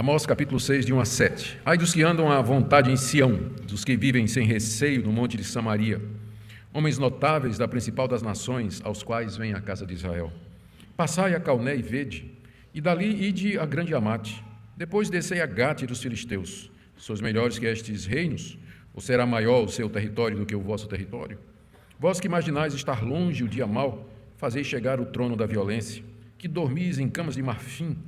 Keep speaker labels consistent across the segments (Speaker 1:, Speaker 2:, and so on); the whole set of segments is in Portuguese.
Speaker 1: Amós capítulo 6, de 1 a 7. Ai dos que andam à vontade em Sião, dos que vivem sem receio no monte de Samaria, homens notáveis da principal das nações, aos quais vem a casa de Israel. Passai a Calné e vede, e dali ide a grande Amate. Depois descei a Gate dos filisteus. Sois melhores que estes reinos? Ou será maior o seu território do que o vosso território? Vós que imaginais estar longe o dia mau, fazeis chegar o trono da violência, que dormis em camas de marfim,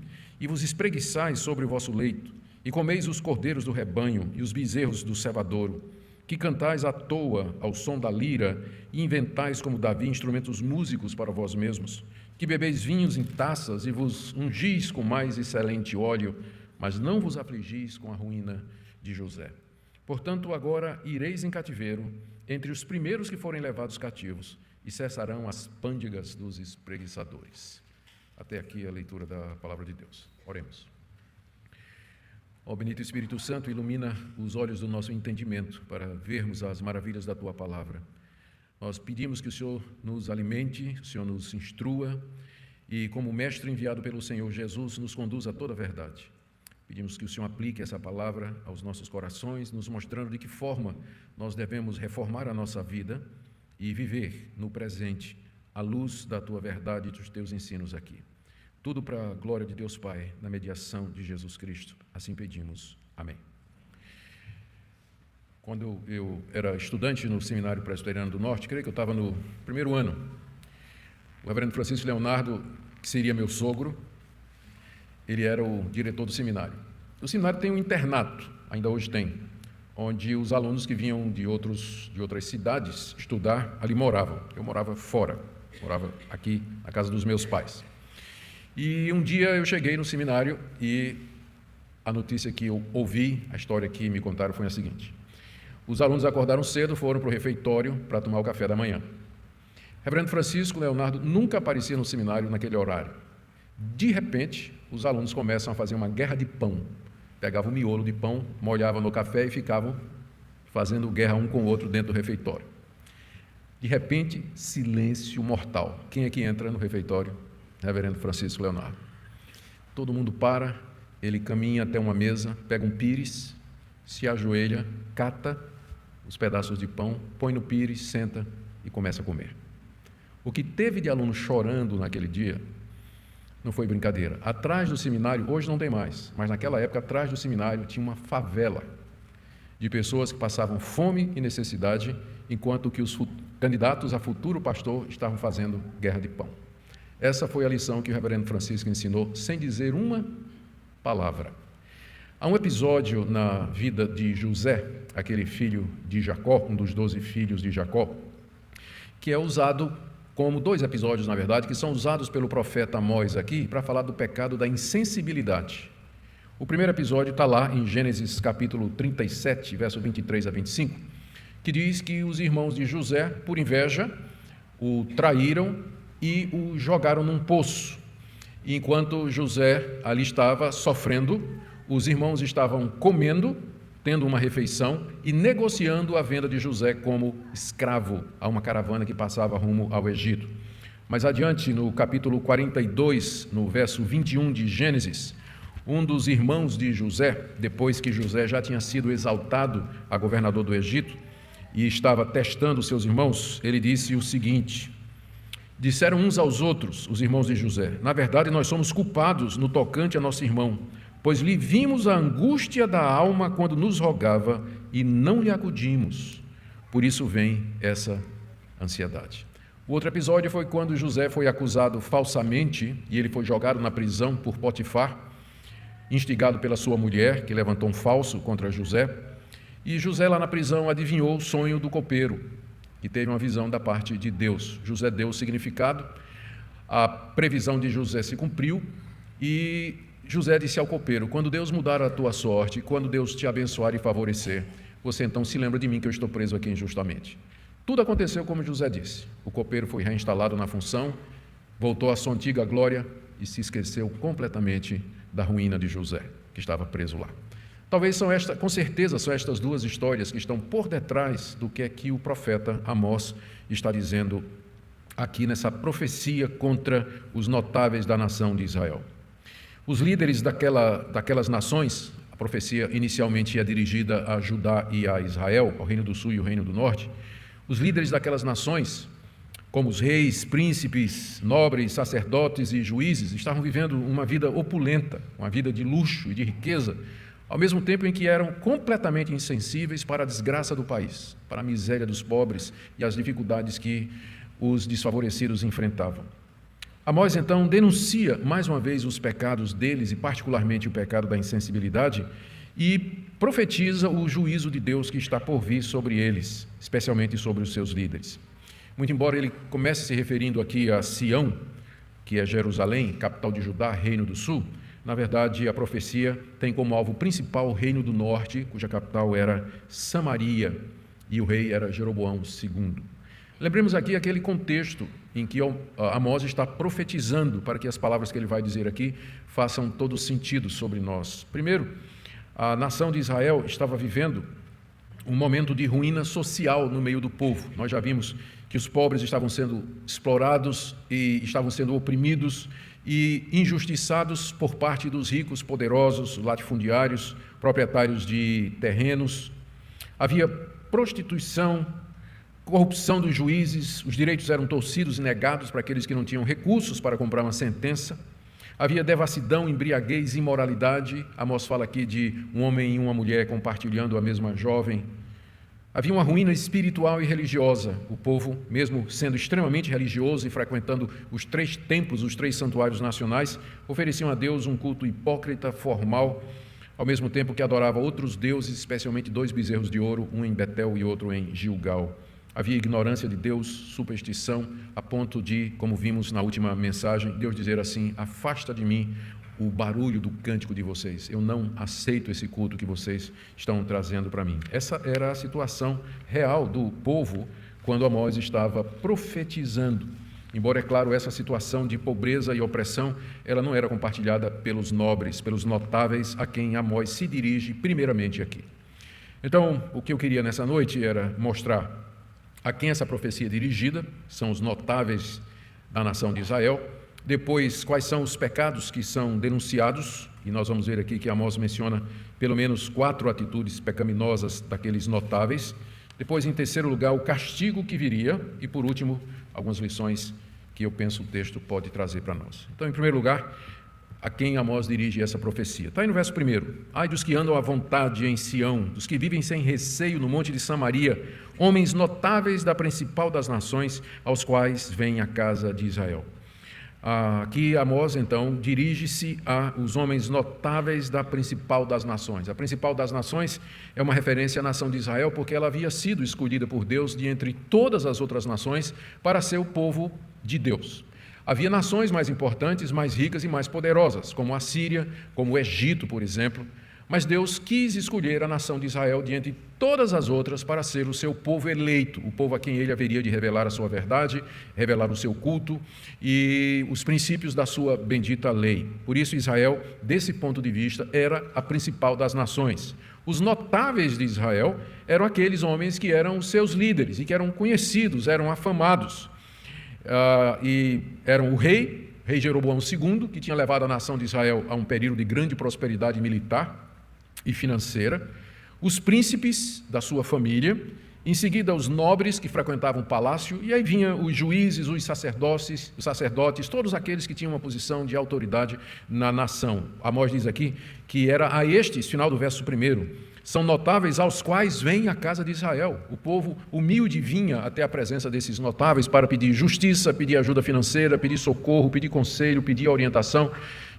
Speaker 1: e vos espreguiçais sobre o vosso leito, e comeis os cordeiros do rebanho e os bezerros do cevadouro, que cantais à toa ao som da lira, e inventais como Davi instrumentos músicos para vós mesmos, que bebeis vinhos em taças e vos ungis com mais excelente óleo, mas não vos afligis com a ruína de José. Portanto, agora ireis em cativeiro, entre os primeiros que forem levados cativos, e cessarão as pândegas dos espreguiçadores. Até aqui a leitura da palavra de Deus. Oremos. Ó bendito Espírito Santo, ilumina os olhos do nosso entendimento para vermos as maravilhas da Tua palavra. Nós pedimos que o Senhor nos alimente, o Senhor nos instrua e, como mestre enviado pelo Senhor Jesus, nos conduza a toda a verdade. Pedimos que o Senhor aplique essa palavra aos nossos corações, nos mostrando de que forma nós devemos reformar a nossa vida e viver no presente à luz da Tua verdade e dos Teus ensinos aqui. Tudo para a glória de Deus Pai, na mediação de Jesus Cristo. Assim pedimos. Amém. Quando eu era estudante no Seminário Presbiteriano do Norte, creio que eu estava no primeiro ano, o reverendo Francisco Leonardo, que seria meu sogro, ele era o diretor do seminário. O seminário tem um internato, ainda hoje tem, onde os alunos que vinham de outras cidades estudar, ali moravam. Eu morava fora, morava aqui na casa dos meus pais. E um dia eu cheguei no seminário e a notícia que eu ouvi, a história que me contaram foi a seguinte: os alunos acordaram cedo, foram para o refeitório para tomar o café da manhã. Reverendo Francisco Leonardo nunca aparecia no seminário naquele horário. De repente, os alunos começam a fazer uma guerra de pão. Pegavam o miolo de pão, molhavam no café e ficavam fazendo guerra um com o outro dentro do refeitório. De repente, silêncio mortal. Quem é que entra no refeitório? Reverendo Francisco Leonardo. Todo mundo para, ele caminha até uma mesa, pega um pires, se ajoelha, cata os pedaços de pão, põe no pires, senta e começa a comer. O que teve de aluno chorando naquele dia não foi brincadeira. Atrás do seminário, hoje não tem mais, mas naquela época, atrás do seminário, tinha uma favela de pessoas que passavam fome e necessidade, enquanto que os candidatos a futuro pastor estavam fazendo guerra de pão. Essa foi a lição que o reverendo Francisco ensinou, sem dizer uma palavra. Há um episódio na vida de José, aquele filho de Jacó, um dos 12 filhos de Jacó, que é usado como 2 episódios, na verdade, que são usados pelo profeta Amós aqui para falar do pecado da insensibilidade. O primeiro episódio está lá em Gênesis capítulo 37, verso 23 a 25, que diz que os irmãos de José, por inveja, o traíram e o jogaram num poço. E enquanto José ali estava sofrendo, os irmãos estavam comendo, tendo uma refeição e negociando a venda de José como escravo a uma caravana que passava rumo ao Egito. Mais adiante, no capítulo 42, no verso 21 de Gênesis, um dos irmãos de José, depois que José já tinha sido exaltado a governador do Egito e estava testando seus irmãos, ele disse o seguinte: disseram uns aos outros, os irmãos de José: na verdade, nós somos culpados no tocante a nosso irmão, pois lhe vimos a angústia da alma quando nos rogava e não lhe acudimos. Por isso vem essa ansiedade. O outro episódio foi quando José foi acusado falsamente e ele foi jogado na prisão por Potifar, instigado pela sua mulher, que levantou um falso contra José. E José, lá na prisão, adivinhou o sonho do copeiro, que teve uma visão da parte de Deus. José deu o significado, a previsão de José se cumpriu e José disse ao copeiro: quando Deus mudar a tua sorte, quando Deus te abençoar e favorecer, você então se lembra de mim que eu estou preso aqui injustamente. Tudo aconteceu como José disse. O copeiro foi reinstalado na função, voltou à sua antiga glória e se esqueceu completamente da ruína de José, que estava preso lá. Talvez com certeza são estas 2 histórias que estão por detrás do que é que o profeta Amós está dizendo aqui nessa profecia contra os notáveis da nação de Israel. Os líderes daquelas nações, a profecia inicialmente é dirigida a Judá e a Israel, ao Reino do Sul e ao Reino do Norte. Os líderes daquelas nações, como os reis, príncipes, nobres, sacerdotes e juízes, estavam vivendo uma vida opulenta, uma vida de luxo e de riqueza, ao mesmo tempo em que eram completamente insensíveis para a desgraça do país, para a miséria dos pobres e as dificuldades que os desfavorecidos enfrentavam. Amós, então, denuncia mais uma vez os pecados deles, e particularmente o pecado da insensibilidade, e profetiza o juízo de Deus que está por vir sobre eles, especialmente sobre os seus líderes. Muito embora ele comece se referindo aqui a Sião, que é Jerusalém, capital de Judá, Reino do Sul, na verdade a profecia tem como alvo principal o Reino do Norte, cuja capital era Samaria, e o rei era Jeroboão II. Lembremos aqui aquele contexto em que Amós está profetizando, para que as palavras que ele vai dizer aqui façam todo sentido sobre nós. Primeiro, a nação de Israel estava vivendo um momento de ruína social no meio do povo. Nós já vimos que os pobres estavam sendo explorados e estavam sendo oprimidos e injustiçados por parte dos ricos, poderosos, latifundiários, proprietários de terrenos. Havia prostituição, corrupção dos juízes, os direitos eram torcidos e negados para aqueles que não tinham recursos para comprar uma sentença. Havia devassidão, embriaguez, imoralidade. Amós fala aqui de um homem e uma mulher compartilhando a mesma jovem. Havia uma ruína espiritual e religiosa. O povo, mesmo sendo extremamente religioso e frequentando os 3 templos, os 3 santuários nacionais, ofereciam a Deus um culto hipócrita, formal, ao mesmo tempo que adorava outros deuses, especialmente 2 bezerros de ouro, um em Betel e outro em Gilgal. Havia ignorância de Deus, superstição, a ponto de, como vimos na última mensagem, Deus dizer assim: afasta de mim o barulho do cântico de vocês, eu não aceito esse culto que vocês estão trazendo para mim. Essa era a situação real do povo quando Amós estava profetizando. Embora, é claro, essa situação de pobreza e opressão, ela não era compartilhada pelos nobres, pelos notáveis a quem Amós se dirige primeiramente aqui. Então, o que eu queria nessa noite era mostrar a quem essa profecia é dirigida, são os notáveis da nação de Israel. Depois, quais são os pecados que são denunciados, e nós vamos ver aqui que Amós menciona pelo menos 4 atitudes pecaminosas daqueles notáveis. Depois, em terceiro lugar, o castigo que viria, e por último, algumas lições que eu penso o texto pode trazer para nós. Então, em primeiro lugar, a quem Amós dirige essa profecia. Está aí no verso 1. Ai dos que andam à vontade em Sião, dos que vivem sem receio no monte de Samaria, homens notáveis da principal das nações, aos quais vem a casa de Israel. Aqui Amós, então, dirige-se aos homens notáveis da principal das nações. A principal das nações é uma referência à nação de Israel, porque ela havia sido escolhida por Deus de entre todas as outras nações para ser o povo de Deus. Havia nações mais importantes, mais ricas e mais poderosas, como a Síria, como o Egito, por exemplo, mas Deus quis escolher a nação de Israel de entre todas as outras para ser o seu povo eleito, o povo a quem ele haveria de revelar a sua verdade, revelar o seu culto e os princípios da sua bendita lei. Por isso Israel, desse ponto de vista, era a principal das nações. Os notáveis de Israel eram aqueles homens que eram os seus líderes e que eram conhecidos, eram afamados. E eram o rei Jeroboão II, que tinha levado a nação de Israel a um período de grande prosperidade militar e financeira, os príncipes da sua família, em seguida os nobres que frequentavam o palácio, e aí vinham os juízes, os sacerdotes, todos aqueles que tinham uma posição de autoridade na nação. Amós diz aqui que era a estes, final do verso 1, são notáveis aos quais vem a casa de Israel. O povo humilde vinha até a presença desses notáveis para pedir justiça, pedir ajuda financeira, pedir socorro, pedir conselho, pedir orientação.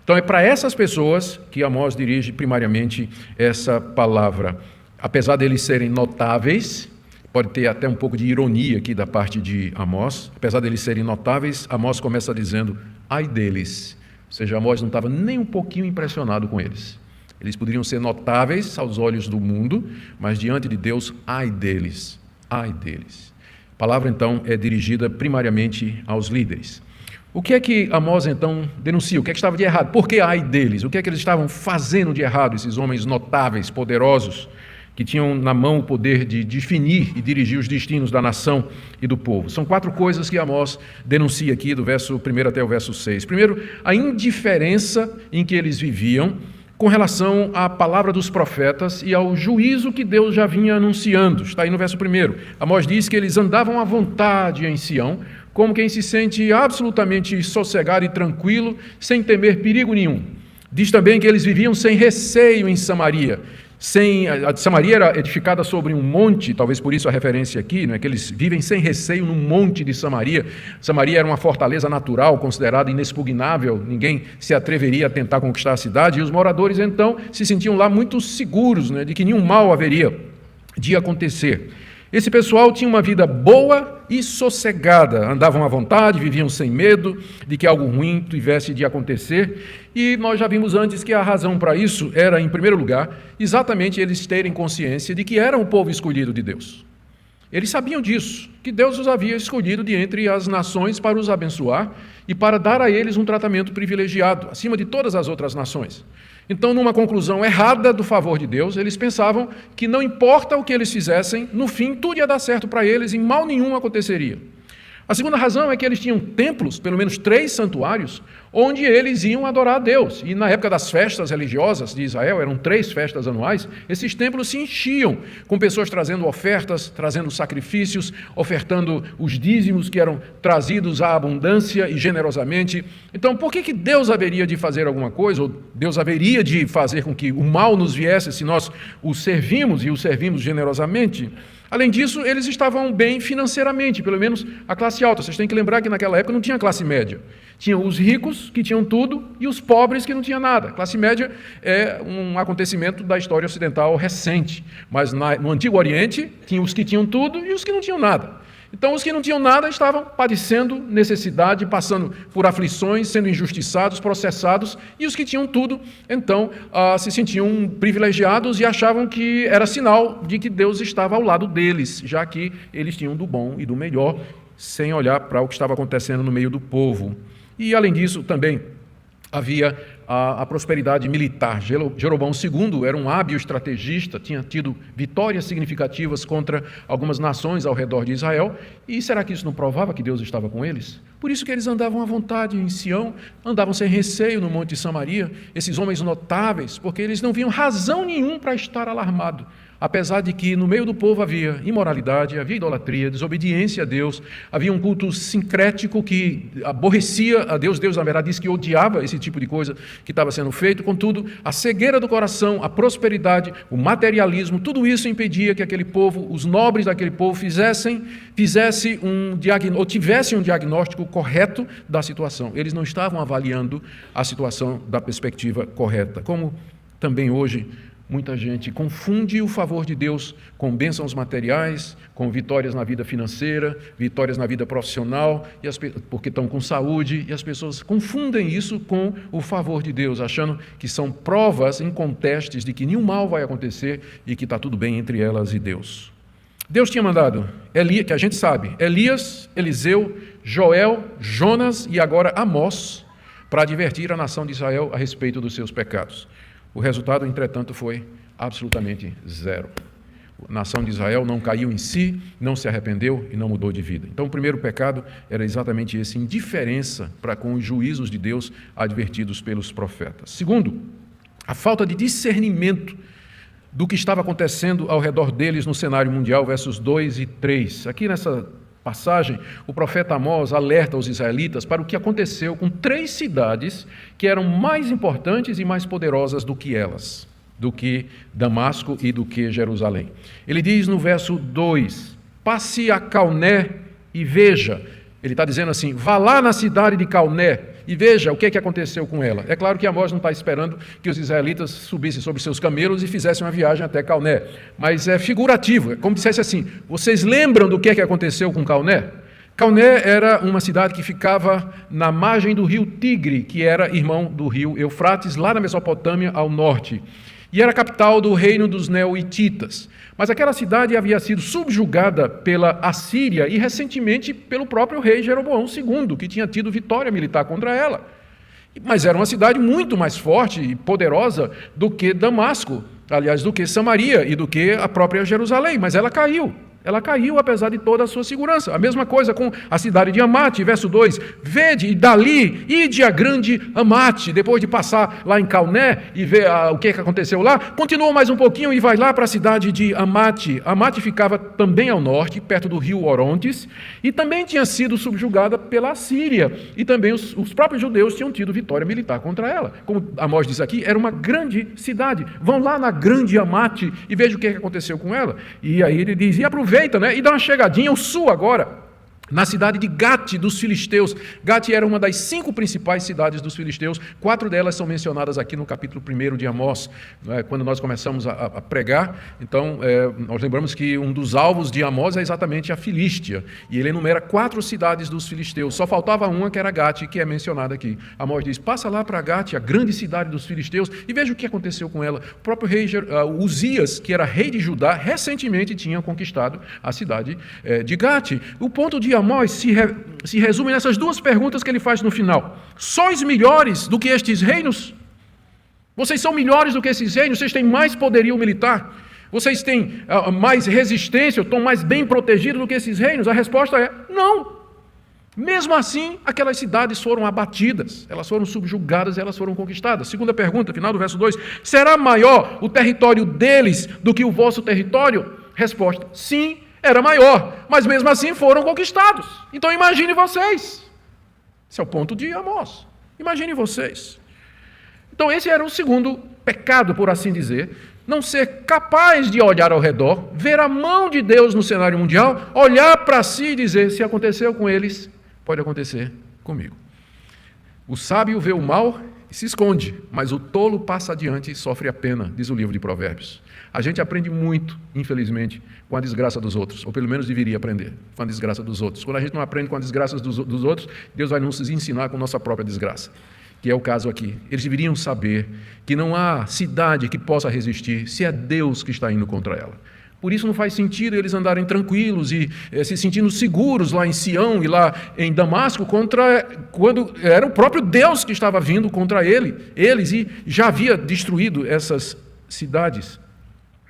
Speaker 1: Então é para essas pessoas que Amós dirige primariamente essa palavra. Apesar deles serem notáveis, pode ter até um pouco de ironia aqui da parte de Amós, apesar deles serem notáveis, Amós começa dizendo, ai deles. Ou seja, Amós não estava nem um pouquinho impressionado com eles. Eles poderiam ser notáveis aos olhos do mundo, mas diante de Deus, ai deles, ai deles. A palavra, então, é dirigida primariamente aos líderes. O que é que Amós, então, denuncia? O que é que estava de errado? Por que ai deles? O que é que eles estavam fazendo de errado, esses homens notáveis, poderosos, que tinham na mão o poder de definir e dirigir os destinos da nação e do povo. São 4 coisas que Amós denuncia aqui, do verso 1 até o verso 6. Primeiro, a indiferença em que eles viviam com relação à palavra dos profetas e ao juízo que Deus já vinha anunciando. Está aí no verso 1. Amós diz que eles andavam à vontade em Sião, como quem se sente absolutamente sossegado e tranquilo, sem temer perigo nenhum. Diz também que eles viviam sem receio em Samaria. A Samaria era edificada sobre um monte, talvez por isso a referência aqui, que eles vivem sem receio no monte de Samaria. Samaria era uma fortaleza natural, considerada inexpugnável, ninguém se atreveria a tentar conquistar a cidade, e os moradores então se sentiam lá muito seguros, de que nenhum mal haveria de acontecer. Esse pessoal tinha uma vida boa e sossegada, andavam à vontade, viviam sem medo de que algo ruim tivesse de acontecer, e nós já vimos antes que a razão para isso era, em primeiro lugar, exatamente eles terem consciência de que eram o povo escolhido de Deus. Eles sabiam disso, que Deus os havia escolhido de entre as nações para os abençoar e para dar a eles um tratamento privilegiado, acima de todas as outras nações. Então, numa conclusão errada do favor de Deus, eles pensavam que não importa o que eles fizessem, no fim tudo ia dar certo para eles e mal nenhum aconteceria. A segunda razão é que eles tinham templos, pelo menos 3 santuários, onde eles iam adorar a Deus. E na época das festas religiosas de Israel, eram 3 festas anuais, esses templos se enchiam, com pessoas trazendo ofertas, trazendo sacrifícios, ofertando os dízimos que eram trazidos à abundância e generosamente. Então, por que Deus haveria de fazer alguma coisa, ou Deus haveria de fazer com que o mal nos viesse se nós o servimos e o servimos generosamente? Além disso, eles estavam bem financeiramente, pelo menos a classe alta. Vocês têm que lembrar que naquela época não tinha classe média. Tinham os ricos, que tinham tudo, e os pobres, que não tinham nada. A classe média é um acontecimento da história ocidental recente. Mas no Antigo Oriente, tinha os que tinham tudo e os que não tinham nada. Então, os que não tinham nada estavam padecendo necessidade, passando por aflições, sendo injustiçados, processados, e os que tinham tudo, então, se sentiam privilegiados e achavam que era sinal de que Deus estava ao lado deles, já que eles tinham do bom e do melhor, sem olhar para o que estava acontecendo no meio do povo. E, além disso, também havia a prosperidade militar. Jeroboão II era um hábil estrategista, tinha tido vitórias significativas contra algumas nações ao redor de Israel, e será que isso não provava que Deus estava com eles? Por isso que eles andavam à vontade em Sião, andavam sem receio no Monte de Samaria, esses homens notáveis, porque eles não viam razão nenhuma para estar alarmado, apesar de que no meio do povo havia imoralidade, havia idolatria, desobediência a Deus, havia um culto sincrético que aborrecia a Deus. Deus, na verdade, disse que odiava esse tipo de coisa que estava sendo feito. Contudo, a cegueira do coração, a prosperidade, o materialismo, tudo isso impedia que aquele povo, os nobres daquele povo, tivessem um diagnóstico correto da situação. Eles não estavam avaliando a situação da perspectiva correta. Como também hoje muita gente confunde o favor de Deus com bênçãos materiais, com vitórias na vida financeira, vitórias na vida profissional, porque estão com saúde, e as pessoas confundem isso com o favor de Deus, achando que são provas incontestes de que nenhum mal vai acontecer e que está tudo bem entre elas e Deus. Deus tinha mandado, que a gente sabe, Elias, Eliseu, Joel, Jonas e agora Amós, para advertir a nação de Israel a respeito dos seus pecados. O resultado, entretanto, foi absolutamente zero. A nação de Israel não caiu em si, não se arrependeu e não mudou de vida. Então, o primeiro pecado era exatamente esse, indiferença para com os juízos de Deus advertidos pelos profetas. Segundo, a falta de discernimento do que estava acontecendo ao redor deles no cenário mundial, versos 2 e 3. Aqui nessa passagem, o profeta Amós alerta os israelitas para o que aconteceu com 3 cidades que eram mais importantes e mais poderosas do que elas, do que Damasco e do que Jerusalém. Ele diz no verso 2, passe a Calné e veja. Ele está dizendo assim, vá lá na cidade de Calné e veja o que aconteceu com ela. É claro que Amós não está esperando que os israelitas subissem sobre seus camelos e fizessem uma viagem até Calné, mas é figurativo, é como se dissesse assim, vocês lembram do que aconteceu com Calné? Calné era uma cidade que ficava na margem do rio Tigre, que era irmão do rio Eufrates, lá na Mesopotâmia, ao norte, e era a capital do reino dos Neoititas. Mas aquela cidade havia sido subjugada pela Assíria e recentemente pelo próprio rei Jeroboão II, que tinha tido vitória militar contra ela. Mas era uma cidade muito mais forte e poderosa do que Damasco. aliás, do que Samaria e do que a própria Jerusalém, mas ela caiu. Ela caiu apesar de toda a sua segurança. A mesma coisa com a cidade de Amate, verso 2. Vede, e dali, ide a grande Amate. Depois de passar lá em Calné e ver o que aconteceu lá, continuou mais um pouquinho e vai lá para a cidade de Amate. Amate ficava também ao norte, perto do rio Orontes, e também tinha sido subjugada pela Assíria. E também os próprios judeus tinham tido vitória militar contra ela. Como Amós diz aqui, era uma grande cidade. Vão lá na grande Amate e vejam o que aconteceu com ela. E aí ele diz, e aproveita, e dá uma chegadinha ao sul agora, na cidade de Gate dos filisteus. Gate era uma das 5 principais cidades dos filisteus, 4 delas são mencionadas aqui no capítulo 1 de Amós, quando nós começamos a pregar. Então, nós lembramos que um dos alvos de Amós é exatamente a Filístia, e ele enumera 4 cidades dos filisteus, só faltava uma que era Gate, que é mencionada aqui. Amós diz, passa lá para Gate, a grande cidade dos filisteus, e veja o que aconteceu com ela. O próprio rei Uzias, que era rei de Judá, recentemente tinha conquistado a cidade de Gate. O ponto de Amós se resume nessas 2 perguntas que ele faz no final. Sois melhores do que estes reinos? Vocês são melhores do que esses reinos? Vocês têm mais poderio militar? Vocês têm mais resistência? Estão mais bem protegidos do que esses reinos? A resposta é não. Mesmo assim, aquelas cidades foram abatidas, elas foram subjugadas, elas foram conquistadas. Segunda pergunta, final do verso 2. Será maior o território deles do que o vosso território? Resposta, sim. Era maior, mas mesmo assim foram conquistados. Então imagine vocês. Esse é o ponto de Amós. Imagine vocês. Então esse era o segundo pecado, por assim dizer. Não ser capaz de olhar ao redor, ver a mão de Deus no cenário mundial, olhar para si e dizer, se aconteceu com eles, pode acontecer comigo. O sábio vê o mal e se esconde, mas o tolo passa adiante e sofre a pena, diz o livro de Provérbios. A gente aprende muito, infelizmente, com a desgraça dos outros, ou pelo menos deveria aprender com a desgraça dos outros. Quando a gente não aprende com as desgraças dos outros, Deus vai nos ensinar com a nossa própria desgraça, que é o caso aqui. Eles deveriam saber que não há cidade que possa resistir se é Deus que está indo contra ela. Por isso não faz sentido eles andarem tranquilos e se sentindo seguros lá em Sião e lá em Damasco, quando era o próprio Deus que estava vindo contra eles e já havia destruído essas cidades.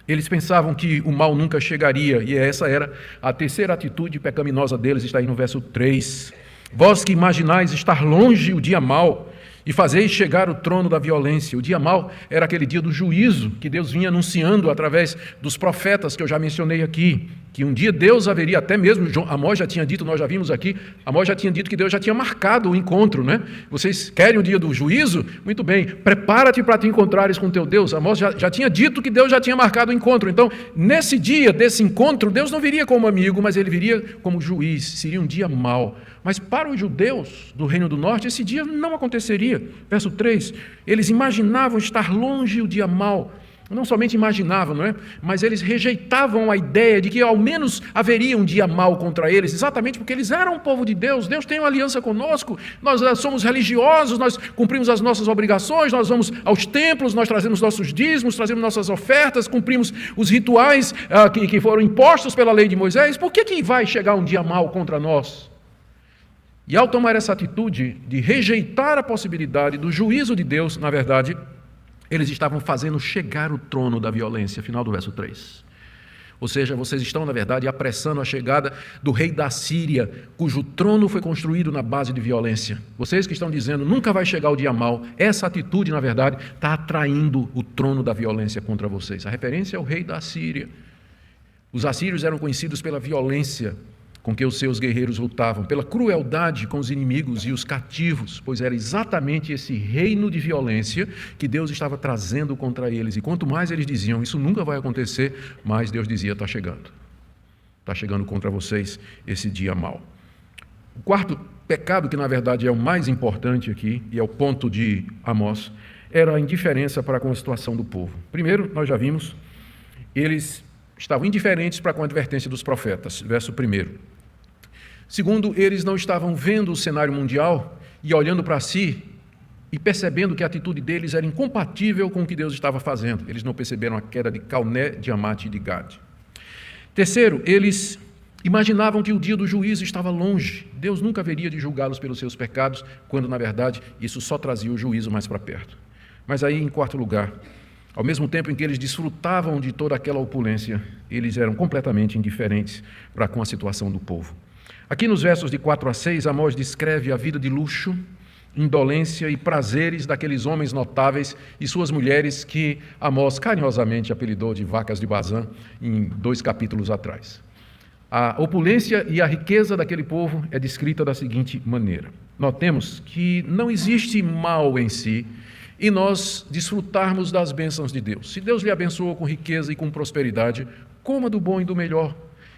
Speaker 1: Eles pensavam que o mal nunca chegaria, e essa era a terceira atitude pecaminosa deles, está aí no verso 3. Vós que imaginais estar longe o dia mau, e fazeis chegar o trono da violência. O dia mau era aquele dia do juízo, que Deus vinha anunciando através dos profetas, que eu já mencionei aqui, que um dia Deus haveria, até mesmo, Amós já tinha dito, nós já vimos aqui, Amós já tinha dito que Deus já tinha marcado o encontro, né? Vocês querem o dia do juízo? Muito bem, prepara-te para te encontrares com teu Deus. Amós já tinha dito que Deus já tinha marcado o encontro. Então, nesse dia desse encontro, Deus não viria como amigo, mas ele viria como juiz, seria um dia mau. Mas para os judeus do Reino do Norte, esse dia não aconteceria. Verso 3, eles imaginavam estar longe o dia mau. Não somente imaginavam, não é? Mas eles rejeitavam a ideia de que ao menos haveria um dia mau contra eles, exatamente porque eles eram um povo de Deus, Deus tem uma aliança conosco, nós somos religiosos, nós cumprimos as nossas obrigações, nós vamos aos templos, nós trazemos nossos dízimos, trazemos nossas ofertas, cumprimos os rituais que foram impostos pela lei de Moisés. Por que vai chegar um dia mau contra nós? E ao tomar essa atitude de rejeitar a possibilidade do juízo de Deus, na verdade, eles estavam fazendo chegar o trono da violência, final do verso 3. Ou seja, vocês estão, na verdade, apressando a chegada do rei da Síria, cujo trono foi construído na base de violência. Vocês que estão dizendo, nunca vai chegar o dia mau, essa atitude, na verdade, está atraindo o trono da violência contra vocês. A referência é o rei da Síria. Os assírios eram conhecidos pela violência com que os seus guerreiros lutavam, pela crueldade com os inimigos e os cativos, pois era exatamente esse reino de violência que Deus estava trazendo contra eles. E quanto mais eles diziam, isso nunca vai acontecer, mais Deus dizia, está chegando contra vocês esse dia mau. O quarto pecado, que na verdade é o mais importante aqui, e é o ponto de Amós, era a indiferença para com a situação do povo. Primeiro, nós já vimos, eles estavam indiferentes para com a advertência dos profetas, verso 1. Segundo, eles não estavam vendo o cenário mundial e olhando para si e percebendo que a atitude deles era incompatível com o que Deus estava fazendo. Eles não perceberam a queda de Calné, de Amate e de Gade. Terceiro, eles imaginavam que o dia do juízo estava longe. Deus nunca haveria de julgá-los pelos seus pecados, quando, na verdade, isso só trazia o juízo mais para perto. Mas aí, em quarto lugar, Ao mesmo tempo em que eles desfrutavam de toda aquela opulência, eles eram completamente indiferentes para com a situação do povo. Aqui nos versos de 4 a 6, Amós descreve a vida de luxo, indolência e prazeres daqueles homens notáveis e suas mulheres que Amós carinhosamente apelidou de vacas de Bazã em 2 capítulos atrás. A opulência e a riqueza daquele povo é descrita da seguinte maneira. Notemos que não existe mal em si e nós desfrutarmos das bênçãos de Deus. Se Deus lhe abençoou com riqueza e com prosperidade, coma do bom e do melhor.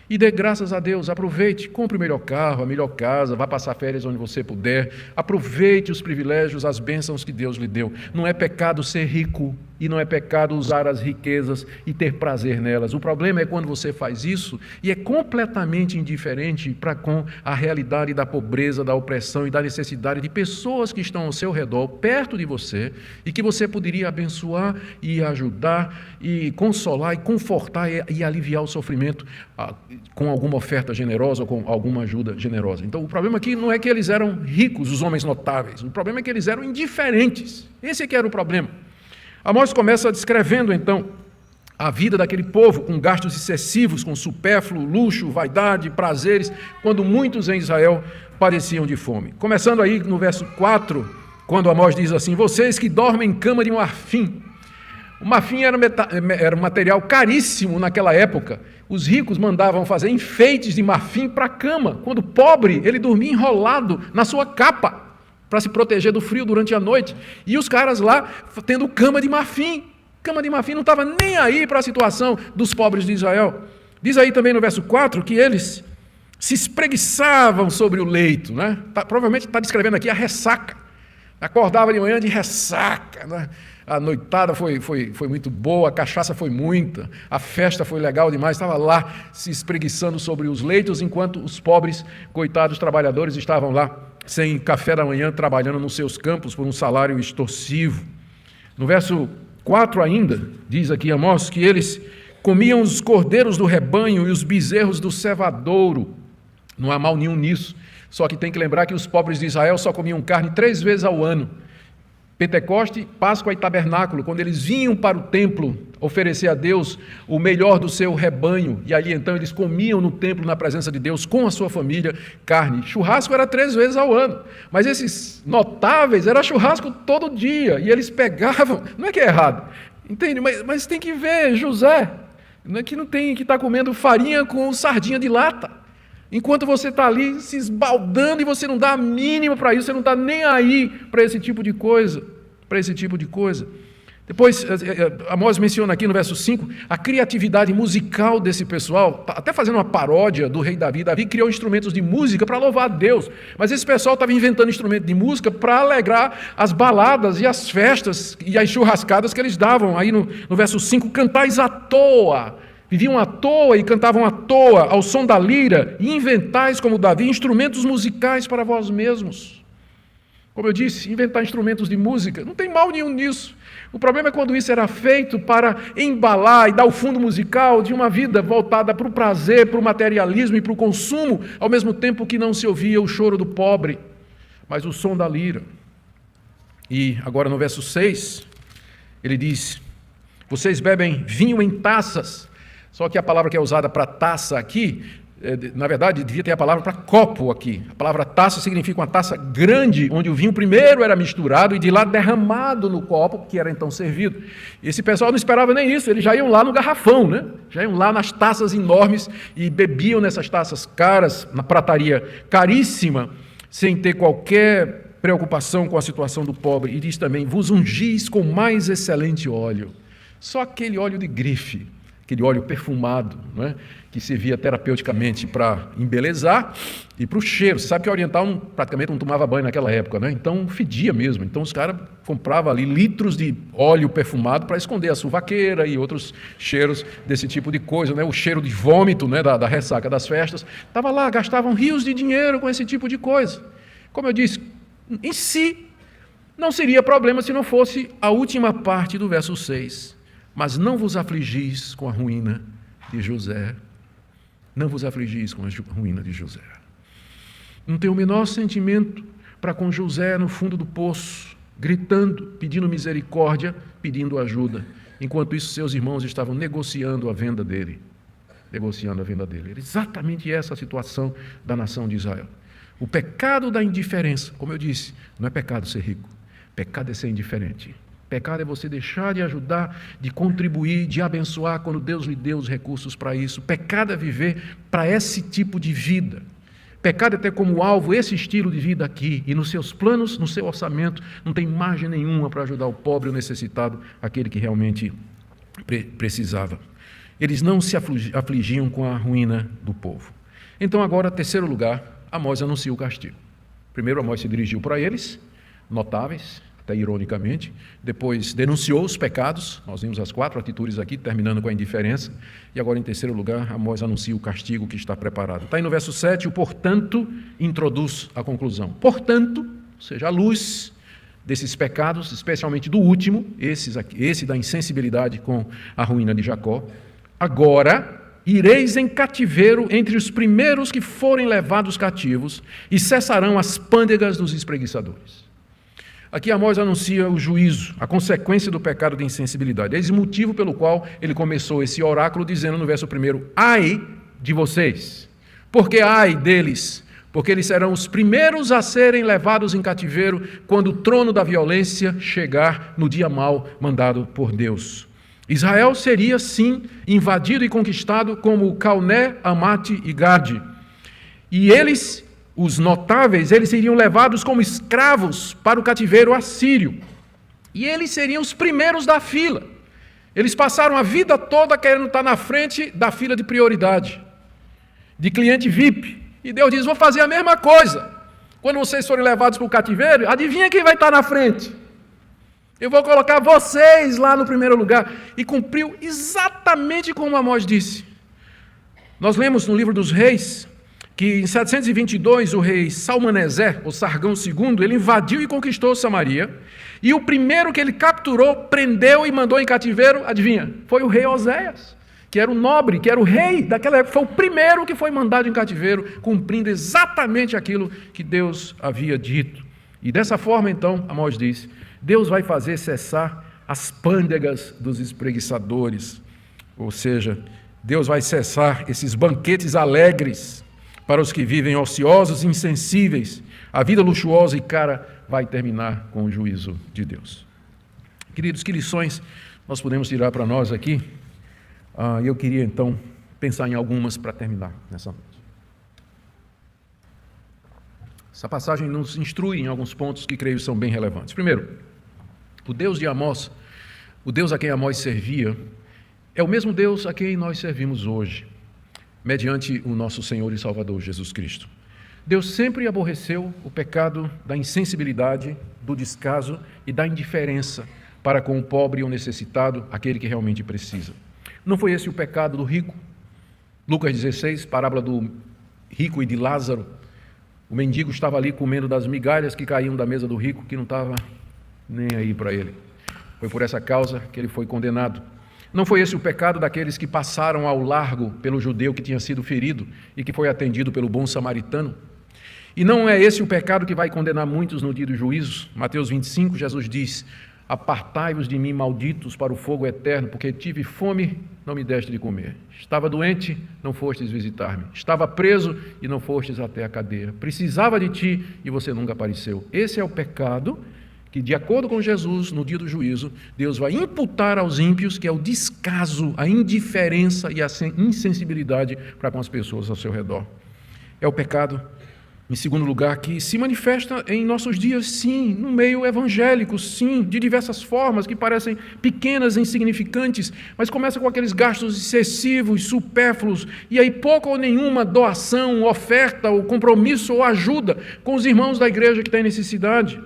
Speaker 1: E dê graças a Deus, aproveite, compre o melhor carro, a melhor casa, vá passar férias onde você puder, aproveite os privilégios, as bênçãos que Deus lhe deu. Não é pecado ser rico e não é pecado usar as riquezas e ter prazer nelas. O problema é quando você faz isso e é completamente indiferente para com a realidade da pobreza, da opressão e da necessidade de pessoas que estão ao seu redor, perto de você, e que você poderia abençoar e ajudar e consolar e confortar e aliviar o sofrimento com alguma oferta generosa ou com alguma ajuda generosa. Então, o problema aqui não é que eles eram ricos, os homens notáveis. O problema é que eles eram indiferentes. Esse é que era o problema. Amós começa descrevendo, então, a vida daquele povo com gastos excessivos, com supérfluo, luxo, vaidade, prazeres, quando muitos em Israel padeciam de fome. Começando aí no verso 4, quando Amós diz assim: vocês que dormem em cama de marfim. O marfim era um material caríssimo naquela época. Os ricos mandavam fazer enfeites de marfim para a cama. Quando o pobre, ele dormia enrolado na sua capa para se proteger do frio durante a noite. E os caras lá tendo cama de marfim. Cama de marfim não estava nem aí para a situação dos pobres de Israel. Diz aí também no verso 4 que eles se espreguiçavam sobre o leito. Né? Provavelmente está descrevendo aqui a ressaca. Acordava de manhã de ressaca, né? A noitada foi muito boa, a cachaça foi muita, a festa foi legal demais, estava lá se espreguiçando sobre os leitos, enquanto os pobres, coitados trabalhadores, estavam lá sem café da manhã, trabalhando nos seus campos por um salário extorsivo. No verso 4 ainda, diz aqui Amós, que eles comiam os cordeiros do rebanho e os bezerros do cevadouro. Não há mal nenhum nisso, só que tem que lembrar que os pobres de Israel só comiam carne 3 vezes ao ano. Pentecoste, Páscoa e Tabernáculo, quando eles vinham para o templo oferecer a Deus o melhor do seu rebanho, e ali então eles comiam no templo, na presença de Deus, com a sua família, carne. Churrasco era 3 vezes ao ano, mas esses notáveis, era churrasco todo dia, e eles pegavam, não é que é errado, entende? Mas tem que ver José, não é que não tem que estar comendo farinha com sardinha de lata. Enquanto você está ali se esbaldando e você não dá a mínima para isso, você não está nem aí para esse tipo de coisa, Depois, Amós menciona aqui no verso 5, a criatividade musical desse pessoal, até fazendo uma paródia do rei Davi. Davi criou instrumentos de música para louvar a Deus, mas esse pessoal estava inventando instrumento de música para alegrar as baladas e as festas e as churrascadas que eles davam. Aí no verso 5, cantais à toa. Viviam à toa e cantavam à toa, ao som da lira, e inventais, como Davi, instrumentos musicais para vós mesmos. Como eu disse, inventar instrumentos de música, não tem mal nenhum nisso. O problema é quando isso era feito para embalar e dar o fundo musical de uma vida voltada para o prazer, para o materialismo e para o consumo, ao mesmo tempo que não se ouvia o choro do pobre, mas o som da lira. E agora no verso 6, ele diz: vocês bebem vinho em taças. Só que a palavra que é usada para taça aqui, na verdade, devia ter a palavra para copo aqui. A palavra taça significa uma taça grande, onde o vinho primeiro era misturado e de lá derramado no copo, que era então servido. Esse pessoal não esperava nem isso, eles já iam lá no garrafão, né? Já iam lá nas taças enormes e bebiam nessas taças caras, na prataria caríssima, sem ter qualquer preocupação com a situação do pobre. E diz também: vos ungis com mais excelente óleo. Só aquele óleo de grife, aquele óleo perfumado, não é? Que servia terapeuticamente para embelezar e para o cheiro. Você sabe que o oriental praticamente não tomava banho naquela época, né? Então fedia mesmo. Então os caras compravam ali litros de óleo perfumado para esconder a suvaqueira e outros cheiros desse tipo de coisa, né? O cheiro de vômito, né? da ressaca das festas. Estava lá, gastavam rios de dinheiro com esse tipo de coisa. Como eu disse, em si não seria problema se não fosse a última parte do verso 6. Mas não vos afligis com a ruína de José. Não vos afligis com a ruína de José. Não tem o menor sentimento para com José no fundo do poço, gritando, pedindo misericórdia, pedindo ajuda. enquanto isso seus irmãos estavam negociando a venda dele. Era exatamente essa a situação da nação de Israel. O pecado da indiferença, como eu disse, não é pecado ser rico, pecado é ser indiferente. Pecado é você deixar de ajudar, de contribuir, de abençoar quando Deus lhe deu os recursos para isso. Pecado é viver para esse tipo de vida. Pecado é ter como alvo esse estilo de vida aqui, e nos seus planos, no seu orçamento, não tem margem nenhuma para ajudar o pobre, o necessitado, aquele que realmente precisava. Eles não se afligiam com a ruína do povo. Então agora, terceiro lugar, Amós anuncia o castigo. Primeiro Amós se dirigiu para eles, notáveis, até ironicamente, depois denunciou os pecados, nós vimos as 4 atitudes aqui, terminando com a indiferença, e agora em terceiro lugar, Amós anuncia o castigo que está preparado. Está aí no verso 7, o portanto introduz a conclusão. Portanto, ou seja, à luz desses pecados, especialmente do último, esse da insensibilidade com a ruína de Jacó, agora ireis em cativeiro entre os primeiros que forem levados cativos e cessarão as pândegas dos espreguiçadores. Aqui Amós anuncia o juízo, a consequência do pecado de insensibilidade. Eis o motivo pelo qual ele começou esse oráculo dizendo no verso 1, ai de vocês, porque ai deles, porque eles serão os primeiros a serem levados em cativeiro quando o trono da violência chegar no dia mau mandado por Deus. Israel seria, sim, invadido e conquistado como Calné, Amate e Gade. E eles, os notáveis, eles seriam levados como escravos para o cativeiro assírio. E eles seriam os primeiros da fila. Eles passaram a vida toda querendo estar na frente da fila de prioridade, de cliente VIP. E Deus diz, vou fazer a mesma coisa. Quando vocês forem levados para o cativeiro, adivinha quem vai estar na frente? Eu vou colocar vocês lá no primeiro lugar. E cumpriu exatamente como Amós disse. Nós lemos no livro dos Reis que em 722 o rei Salmaneser, ou Sargão II, ele invadiu e conquistou Samaria. E o primeiro que ele capturou, prendeu e mandou em cativeiro, adivinha? Foi o rei Oséias, que era o nobre, que era o rei daquela época. Foi o primeiro que foi mandado em cativeiro, cumprindo exatamente aquilo que Deus havia dito. E dessa forma, então, Amós diz, Deus vai fazer cessar as pândegas dos espreguiçadores, ou seja, Deus vai cessar esses banquetes alegres para os que vivem ociosos e insensíveis. A vida luxuosa e cara vai terminar com o juízo de Deus. Queridos, que lições nós podemos tirar para nós aqui? Eu queria então pensar em algumas para terminar nessa noite. Essa passagem nos instrui em alguns pontos que creio são bem relevantes. Primeiro, o Deus de Amós, o Deus a quem Amós servia, é o mesmo Deus a quem nós servimos hoje, mediante o nosso Senhor e Salvador Jesus Cristo. Deus sempre aborreceu o pecado da insensibilidade, do descaso e da indiferença para com o pobre e o necessitado, aquele que realmente precisa. Não foi esse o pecado do rico? Lucas 16, parábola do rico e de Lázaro. O mendigo estava ali comendo das migalhas que caíam da mesa do rico, que não estava nem aí para ele. Foi por essa causa que ele foi condenado. Não foi esse o pecado daqueles que passaram ao largo pelo judeu que tinha sido ferido e que foi atendido pelo bom samaritano? E não é esse o pecado que vai condenar muitos no dia do juízo? Mateus 25, Jesus diz, apartai-vos de mim, malditos, para o fogo eterno, porque tive fome, não me deste de comer. Estava doente, não fostes visitar-me. Estava preso e não fostes até a cadeia. Precisava de ti e você nunca apareceu. Esse é o pecado que, de acordo com Jesus, no dia do juízo, Deus vai imputar aos ímpios, que é o descaso, a indiferença e a insensibilidade para com as pessoas ao seu redor. É o pecado, em segundo lugar, que se manifesta em nossos dias, sim, no meio evangélico, sim, de diversas formas, que parecem pequenas, insignificantes, mas começa com aqueles gastos excessivos, supérfluos, e aí pouca ou nenhuma doação, oferta, ou compromisso, ou ajuda com os irmãos da igreja que têm necessidade.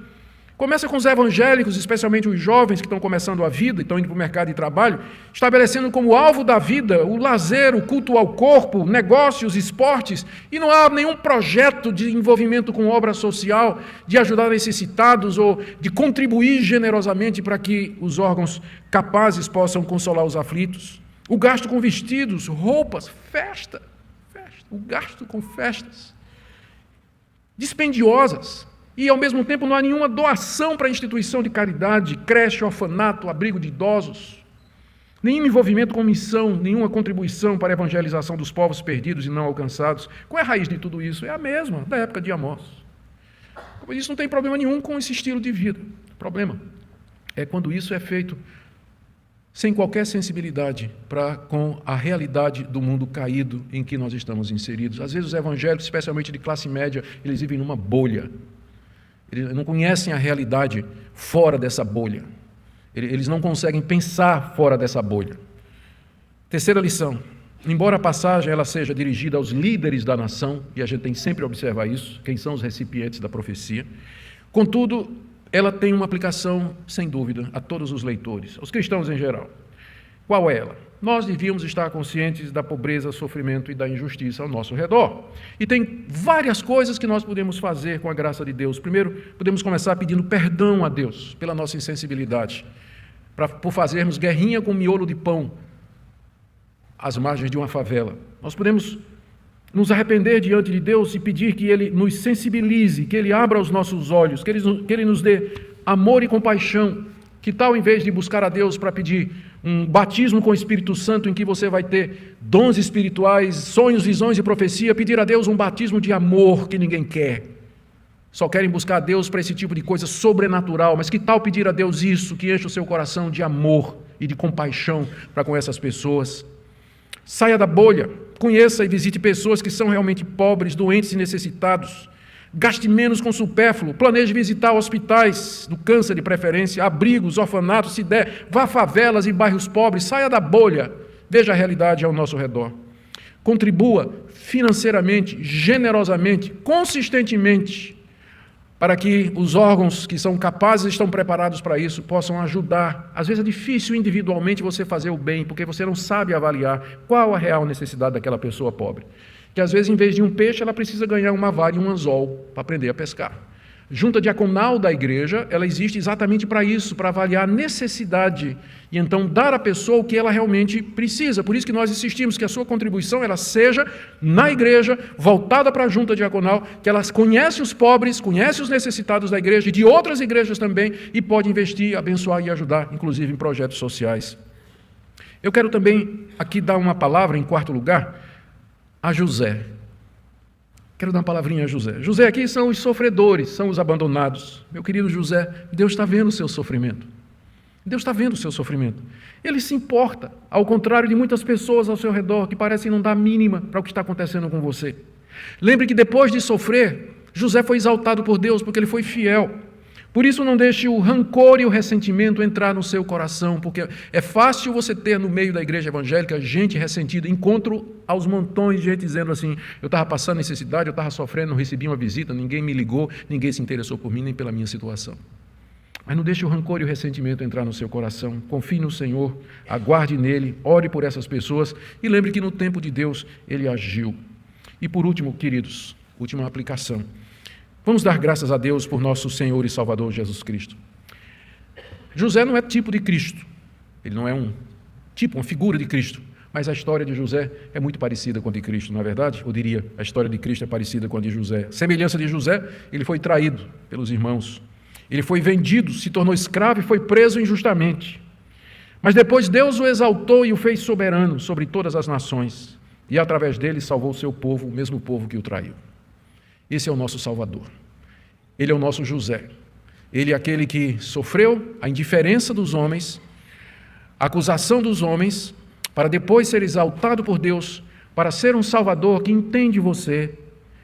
Speaker 1: Começa com os evangélicos, especialmente os jovens que estão começando a vida, estão indo para o mercado de trabalho, estabelecendo como alvo da vida o lazer, o culto ao corpo, negócios, esportes, e não há nenhum projeto de envolvimento com obra social, de ajudar necessitados ou de contribuir generosamente para que os órgãos capazes possam consolar os aflitos. O gasto com vestidos, roupas, festa, o gasto com festas dispendiosas. E, ao mesmo tempo, não há nenhuma doação para a instituição de caridade, creche, orfanato, abrigo de idosos. nenhum envolvimento com missão, nenhuma contribuição para a evangelização dos povos perdidos e não alcançados. Qual é a raiz de tudo isso? É a mesma, da época de Amós. Por isso não tem problema nenhum com esse estilo de vida. O problema é quando isso é feito sem qualquer sensibilidade para com a realidade do mundo caído em que nós estamos inseridos. Às vezes os evangélicos, especialmente de classe média, eles vivem numa bolha. Eles não conhecem a realidade fora dessa bolha. Eles não conseguem pensar fora dessa bolha. Terceira lição. Embora a passagem ela seja dirigida aos líderes da nação, e a gente tem sempre que observar isso, quem são os recipientes da profecia, contudo, ela tem uma aplicação, sem dúvida, a todos os leitores, aos cristãos em geral. Qual é ela? Nós devíamos estar conscientes da pobreza, sofrimento e da injustiça ao nosso redor. E tem várias coisas que nós podemos fazer com a graça de Deus. Primeiro, podemos começar pedindo perdão a Deus pela nossa insensibilidade, por fazermos guerrinha com miolo de pão às margens de uma favela. Nós podemos nos arrepender diante de Deus e pedir que Ele nos sensibilize, que Ele abra os nossos olhos, que Ele nos dê amor e compaixão. Que tal, em vez de buscar a Deus para pedir um batismo com o Espírito Santo, em que você vai ter dons espirituais, sonhos, visões e profecia, pedir a Deus um batismo de amor que ninguém quer. Só querem buscar a Deus para esse tipo de coisa sobrenatural, mas que tal pedir a Deus isso, que enche o seu coração de amor e de compaixão para com essas pessoas? Saia da bolha, conheça e visite pessoas que são realmente pobres, doentes e necessitados. Gaste menos com supérfluo, planeje visitar hospitais do câncer de preferência, abrigos, orfanatos, se der, vá a favelas e bairros pobres, saia da bolha, veja a realidade ao nosso redor. Contribua financeiramente, generosamente, consistentemente, para que os órgãos que são capazes e estão preparados para isso possam ajudar. Às vezes é difícil individualmente você fazer o bem, porque você não sabe avaliar qual a real necessidade daquela pessoa pobre. Que às vezes, em vez de um peixe, ela precisa ganhar uma vara e um anzol para aprender a pescar. Junta diaconal da igreja, ela existe exatamente para isso, para avaliar a necessidade e então dar à pessoa o que ela realmente precisa. Por isso que nós insistimos que a sua contribuição ela seja na igreja, voltada para a junta diaconal, que ela conhece os pobres, conhece os necessitados da igreja e de outras igrejas também e pode investir, abençoar e ajudar, inclusive em projetos sociais. Eu quero também aqui dar uma palavra, em quarto lugar, a José. Quero dar uma palavrinha a José. José aqui são os sofredores, são os abandonados. Meu querido José, Deus está vendo o seu sofrimento. Deus está vendo o seu sofrimento. Ele se importa, ao contrário de muitas pessoas ao seu redor que parecem não dar mínima para o que está acontecendo com você. Lembre que depois de sofrer, José foi exaltado por Deus porque ele foi fiel. Por isso não deixe o rancor e o ressentimento entrar no seu coração, porque é fácil você ter no meio da igreja evangélica gente ressentida. Encontro aos montões de gente dizendo assim, eu estava passando necessidade, eu estava sofrendo, não recebi uma visita, ninguém me ligou, ninguém se interessou por mim nem pela minha situação. Mas não deixe o rancor e o ressentimento entrar no seu coração. Confie no Senhor, aguarde nele, ore por essas pessoas e lembre que no tempo de Deus ele agiu. E por último, queridos, última aplicação. Vamos dar graças a Deus por nosso Senhor e Salvador Jesus Cristo. José não é tipo de Cristo. Ele não é um tipo, uma figura de Cristo. Mas a história de José é muito parecida com a de Cristo, não é verdade? Eu diria, a história de Cristo é parecida com a de José. Semelhança de José, ele foi traído pelos irmãos. Ele foi vendido, se tornou escravo e foi preso injustamente. Mas depois Deus o exaltou e o fez soberano sobre todas as nações. E através dele salvou o seu povo, o mesmo povo que o traiu. Esse é o nosso Salvador. Ele é o nosso José. Ele é aquele que sofreu a indiferença dos homens, a acusação dos homens, para depois ser exaltado por Deus, para ser um Salvador que entende você,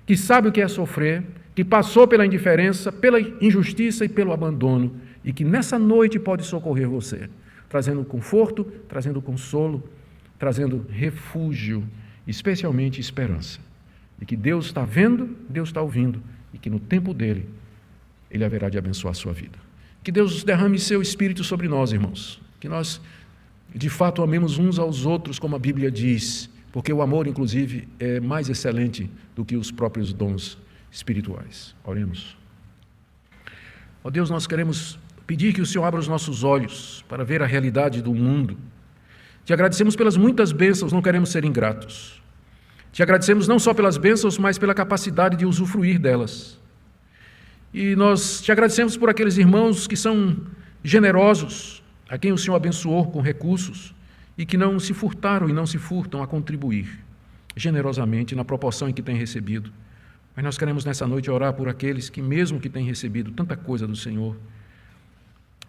Speaker 1: que sabe o que é sofrer, que passou pela indiferença, pela injustiça e pelo abandono, e que nessa noite pode socorrer você, trazendo conforto, trazendo consolo, trazendo refúgio, especialmente esperança. E que Deus está vendo, Deus está ouvindo, e que no tempo dele, ele haverá de abençoar a sua vida. Que Deus derrame seu Espírito sobre nós, irmãos. Que nós, de fato, amemos uns aos outros, como a Bíblia diz, porque o amor, inclusive, é mais excelente do que os próprios dons espirituais. Oremos. Ó Deus, nós queremos pedir que o Senhor abra os nossos olhos para ver a realidade do mundo. Te agradecemos pelas muitas bênçãos, não queremos ser ingratos. Te agradecemos não só pelas bênçãos, mas pela capacidade de usufruir delas. E nós te agradecemos por aqueles irmãos que são generosos, a quem o Senhor abençoou com recursos, e que não se furtaram e não se furtam a contribuir generosamente na proporção em que têm recebido. Mas nós queremos nessa noite orar por aqueles que, mesmo que têm recebido tanta coisa do Senhor,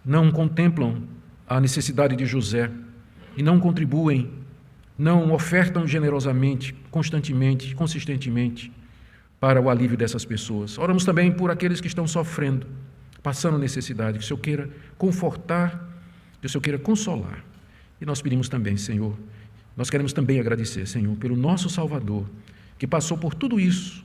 Speaker 1: não contemplam a necessidade de José e não contribuem, não ofertam generosamente, constantemente, consistentemente para o alívio dessas pessoas. Oramos também por aqueles que estão sofrendo, passando necessidade, que o Senhor queira confortar, que o Senhor queira consolar. E nós pedimos também, Senhor, nós queremos também agradecer, Senhor, pelo nosso Salvador, que passou por tudo isso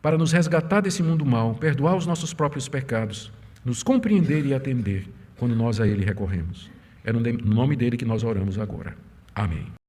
Speaker 1: para nos resgatar desse mundo mau, perdoar os nossos próprios pecados, nos compreender e atender quando nós a Ele recorremos. É no nome dele que nós oramos agora. Amém.